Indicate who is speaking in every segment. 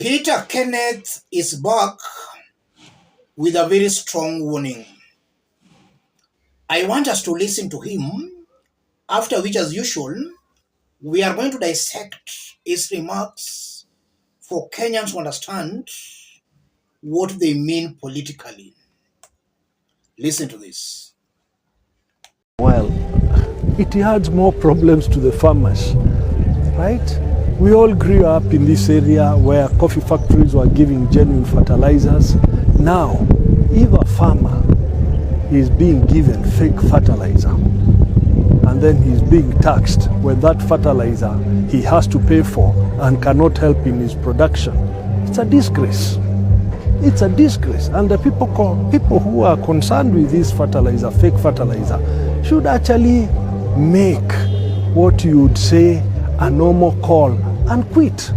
Speaker 1: Peter Kenneth is back with a very strong warning. I want us to listen to him, after which, as usual, we are going to dissect his remarks for Kenyans to understand what they mean politically. Listen to this.
Speaker 2: Well, it adds more problems to the farmers, right? We all grew up in this area where coffee factories were giving genuine fertilizers. Now, if a farmer is being given fake fertilizer and then he's being taxed when that fertilizer he has to pay for and cannot help in his production, it's a disgrace. It's a disgrace, and the people who are concerned with this fertilizer, fake fertilizer, should actually make what you would say a normal call and quit.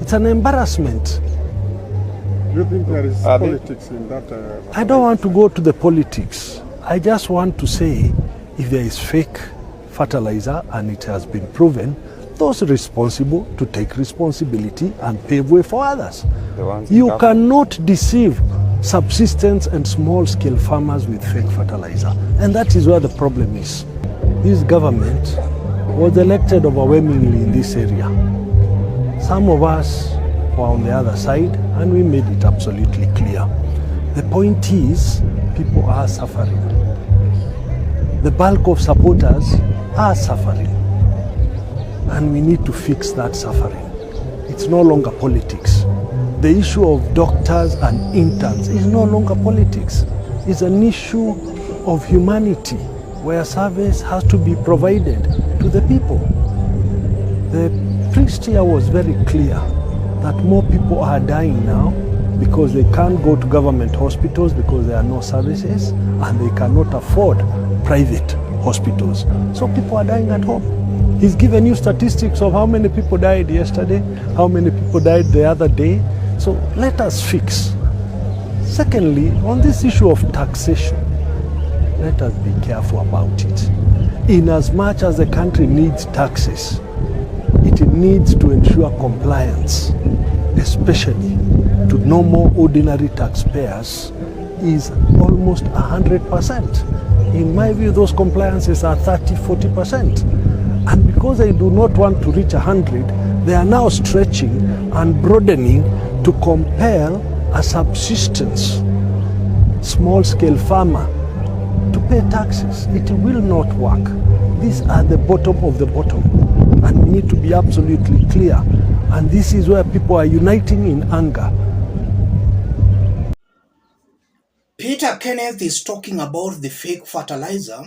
Speaker 2: It's an embarrassment.
Speaker 3: Do you think there is politics in that?
Speaker 2: I don't want to go to the politics. I just want to say, if there is fake fertilizer and it has been proven, those responsible to take responsibility and pave way for others. You cannot deceive subsistence and small-scale farmers with fake fertilizer. And that is where the problem is. This government was elected overwhelmingly in this area. Some of us were on the other side, and we made it absolutely clear. The point is, people are suffering. The bulk of supporters are suffering. And we need to fix that suffering. It's no longer politics. The issue of doctors and interns is no longer politics. It's an issue of humanity, where service has to be provided to the people. The priest here was very clear that more people are dying now because they can't go to government hospitals because there are no services, and they cannot afford private hospitals. So people are dying at home. He's given you statistics of how many people died yesterday, how many people died the other day. So let us fix. Secondly, on this issue of taxation, let us be careful about it. In as much as the country needs taxes, it needs to ensure compliance, especially to normal ordinary taxpayers, is almost 100%. In my view, those compliances are 30-40%. And because they do not want to reach 100, they are now stretching and broadening to compel a subsistence small-scale farmer to pay taxes. It will not work. These are the bottom of the bottom, and we need to be absolutely clear. And this is where people are uniting in anger.
Speaker 1: Peter Kenneth is talking about the fake fertilizer,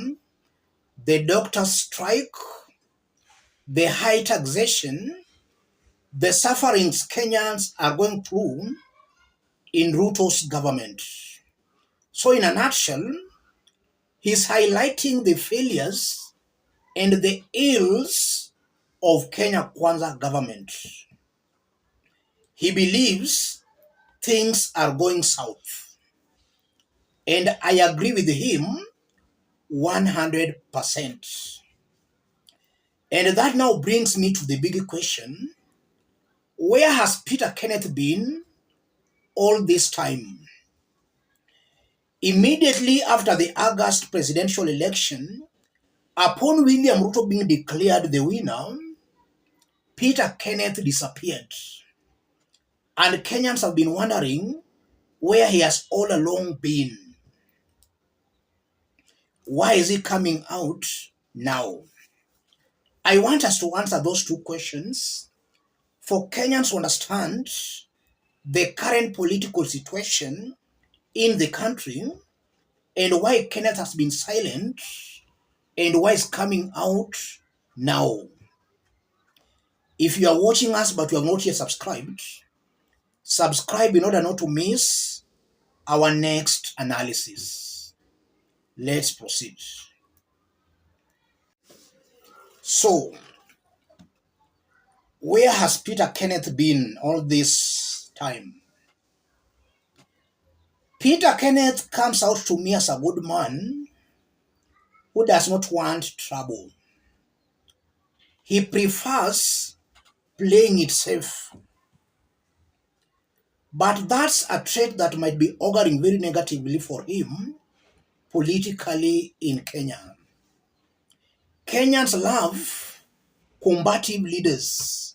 Speaker 1: the doctor's strike, the high taxation, the sufferings Kenyans are going through in Ruto's government. So in a nutshell, he's highlighting the failures and the ills of Kenya Kwanza government. He believes things are going south. And I agree with him 100%. And that now brings me to the big question: where has Peter Kenneth been all this time? Immediately after the August presidential election, upon William Ruto being declared the winner, Peter Kenneth disappeared. And Kenyans have been wondering where he has all along been. Why is he coming out now? I want us to answer those two questions for Kenyans to understand the current political situation in the country and why Kenneth has been silent and why he's coming out now. If you are watching us but you have not yet subscribed, subscribe in order not to miss our next analysis. Let's proceed. So, where has Peter Kenneth been all this time? Peter Kenneth comes out to me as a good man who does not want trouble. He prefers playing it safe But that's a trait that might be auguring very negatively for him politically in Kenya. Kenyans love combative leaders,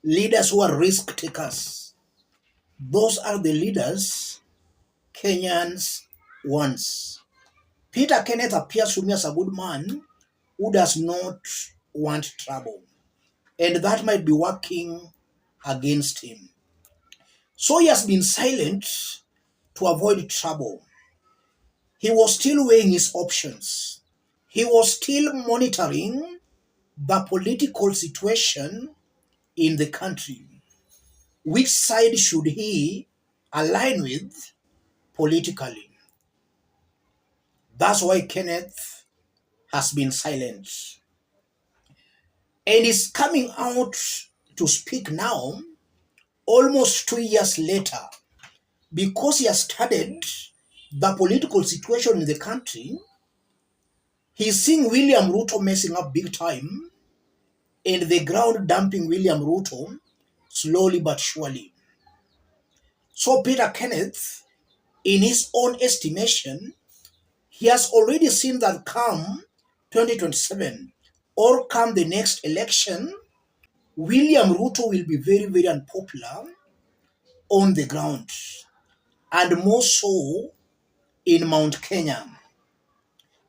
Speaker 1: leaders who are risk takers. Those are the leaders Kenyans want. Peter Kenneth appears to me as a good man who does not want trouble, and that might be working against him. So he has been silent to avoid trouble. He was still weighing his options. He was still monitoring the political situation in the country. Which side should he align with politically? That's why Kenneth has been silent and is coming out to speak now, almost 2 years later, because he has studied the political situation in the country. He's seeing William Ruto messing up big time and the ground dumping William Ruto slowly but surely. So Peter Kenneth, in his own estimation, he has already seen that come 2027 or come the next election, William Ruto will be very, very unpopular on the ground, and more so in Mount Kenya.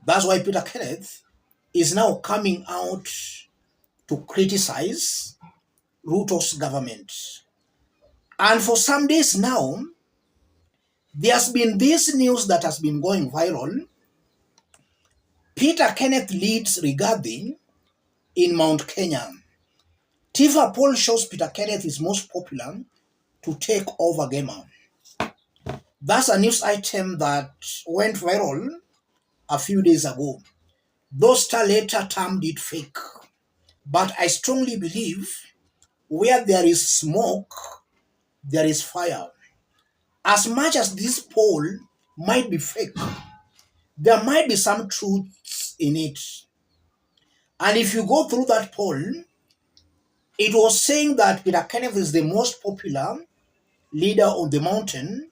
Speaker 1: That's why Peter Kenneth is now coming out to criticize Ruto's government. And for some days now, there has been this news that has been going viral. Peter Kenneth leads Rigathi in Mount Kenya. Tifa poll shows Peter Kenneth is most popular to take over Gema. That's a news item that went viral a few days ago. Those Star later termed it fake. But I strongly believe where there is smoke, there is fire. As much as this poll might be fake, there might be some truth in it. And if you go through that poll, it was saying that Peter Kenneth is the most popular leader on the mountain,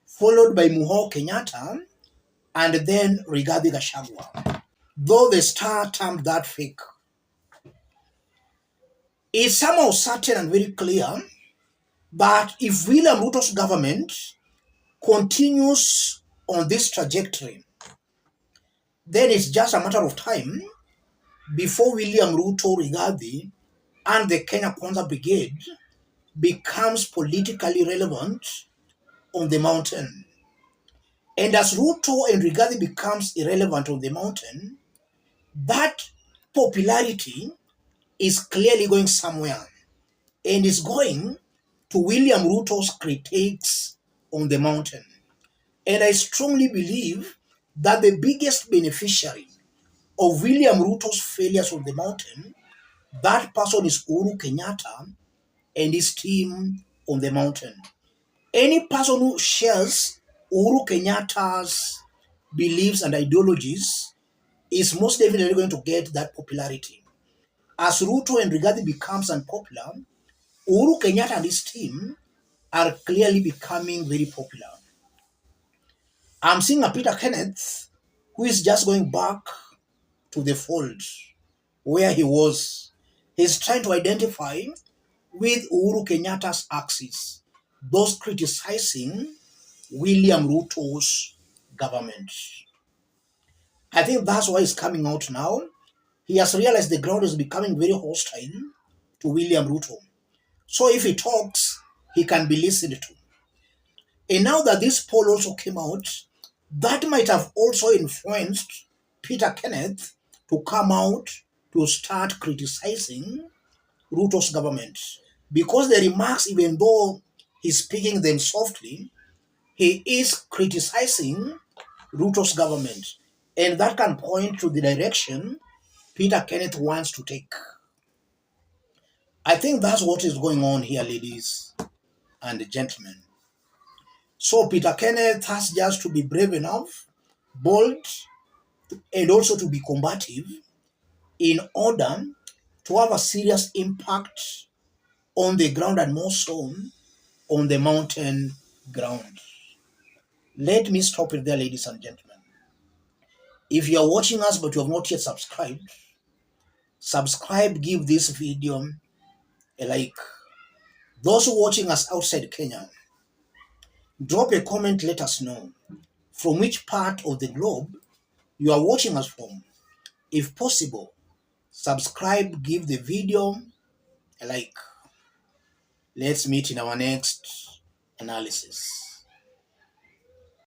Speaker 1: followed by Muhoo Kenyatta, and then Rigathi Gachagua. Though the Star termed that fake, it's somehow certain and very clear that if William Ruto's government continues on this trajectory, then it's just a matter of time before William Ruto, Rigathi, and the Kenya Kwanza Brigade becomes politically relevant on the mountain. And as Ruto and Rigathi becomes irrelevant on the mountain, that popularity is clearly going somewhere and is going to William Ruto's critiques on the mountain. And I strongly believe that the biggest beneficiary of William Ruto's failures on the mountain, that person is Uhuru Kenyatta and his team on the mountain. Any person who shares Uhuru Kenyatta's beliefs and ideologies is most definitely going to get that popularity. As Ruto and Rigathi becomes unpopular, Uhuru Kenyatta and his team are clearly becoming very popular. I'm seeing a Peter Kenneth who is just going back to the fold where he was. He's trying to identify with Uhuru Kenyatta's axis, those criticizing William Ruto's government. I think that's why he's coming out now. He has realized the ground is becoming very hostile to William Ruto. So if he talks, he can be listened to. And now that this poll also came out, that might have also influenced Peter Kenneth to come out to start criticizing Ruto's government. Because the remarks, even though he's speaking them softly, he is criticizing Ruto's government. And that can point to the direction Peter Kenneth wants to take. I think that's what is going on here, ladies and gentlemen. So Peter Kenneth has just to be brave enough, bold, and also to be combative in order to have a serious impact on the ground, and more so on the mountain ground. Let me stop it there, ladies and gentlemen. If you are watching us but you have not yet subscribed, subscribe, give this video a like. Those who are watching us outside Kenya, drop a comment, let us know from which part of the globe you are watching us from. If possible, subscribe, give the video a like. Let's meet in our next analysis.